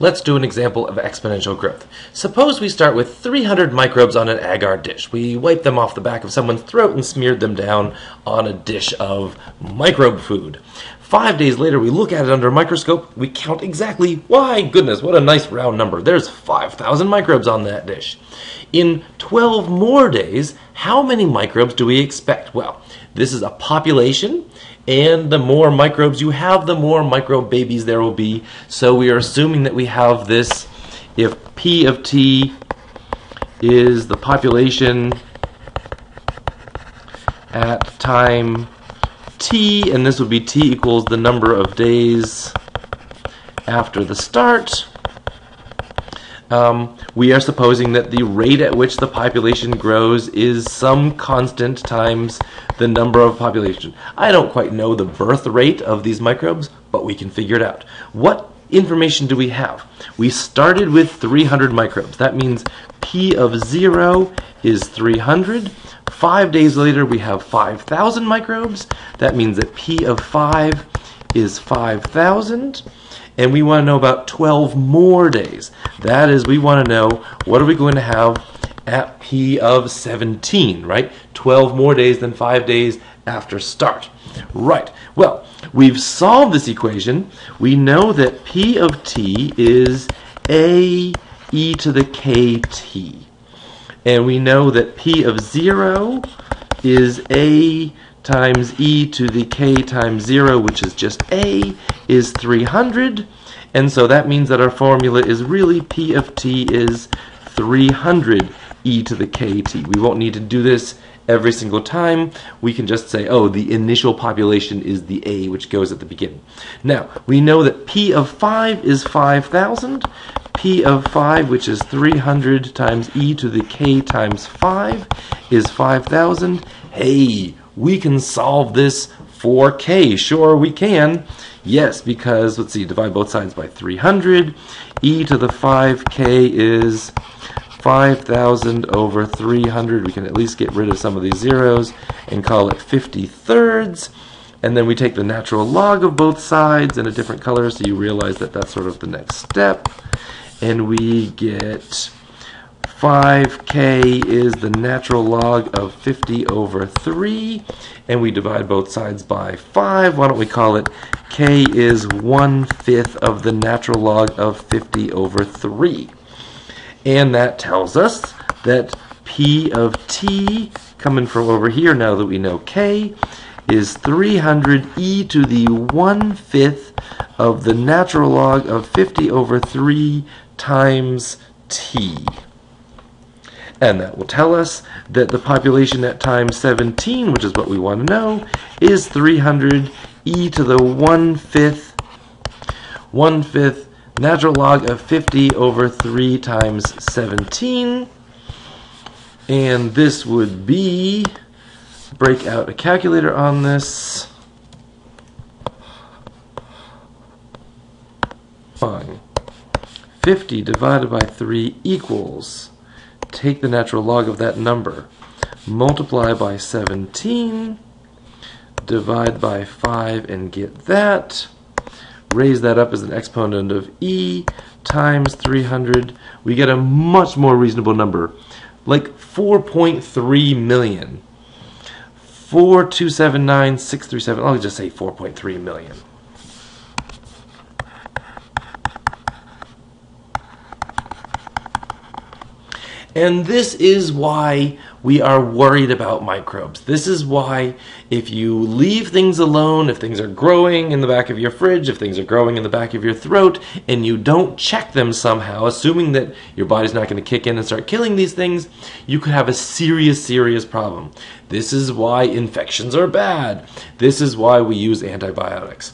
Let's do an example of exponential growth. Suppose we start with 300 microbes on an agar dish. We wipe them off the back of someone's throat and smeared them down on a dish of microbe food. 5 days later, we look at it under a microscope. We count exactly, why goodness, what a nice round number. There's 5,000 microbes on that dish. In 12 more days, how many microbes do we expect? Well, this is a population, and the more microbes you have, the more microbe babies there will be. So we are assuming that we have this, if P of t is the population at time t, and this would be t equals the number of days after the start. We are supposing that the rate at which the population grows is some constant times the number of population. I don't quite know the birth rate of these microbes, but we can figure it out. What information do we have? We started with 300 microbes. That means P of 0 is 300. 5 days later, we have 5,000 microbes. That means that P of 5 is 5,000. And we want to know about 12 more days. That is, we want to know what are we going to have at P of 17, right? 12 more days than 5 days after start. Right. Well, we've solved this equation. We know that P of t is a e to the kt. And we know that P of 0 is a times e to the k times 0, which is just a, is 300. And so that means that our formula is really P of t is 300 e to the kt. We won't need to do this every single time. We can just say, oh, the initial population is the a, which goes at the beginning. Now, we know that P of 5 is 5,000. P of 5, which is 300 times e to the k times 5, is 5,000. Hey, we can solve this for k. Sure, we can. Yes, because, let's see, divide both sides by 300. E to the 5k is 5,000 over 300. We can at least get rid of some of these zeros and call it 50/3. And then we take the natural log of both sides in a different color, so you realize that that's sort of the next step. And we get 5k is the natural log of 50 over 3, and we divide both sides by 5. Why don't we call it k is 1/5 of the natural log of 50 over 3. And that tells us that P of t, coming from over here now that we know k, is 300 e to the 1/5 of the natural log of 50 over 3 times t. And that will tell us that the population at time 17, which is what we want to know, is 300 e to the 1/5 natural log of 50 over 3 times 17. And this would be, break out a calculator on this. Fine. 50 divided by 3 equals, take the natural log of that number, multiply by 17, divide by 5 and get that, raise that up as an exponent of e times 300. We get a much more reasonable number, like 4.3 million. 4,279,637, I'll just say 4.3 million. And this is why we are worried about microbes. This is why if you leave things alone, if things are growing in the back of your fridge, if things are growing in the back of your throat, and you don't check them somehow, assuming that your body's not going to kick in and start killing these things, you could have a serious, serious problem. This is why infections are bad. This is why we use antibiotics.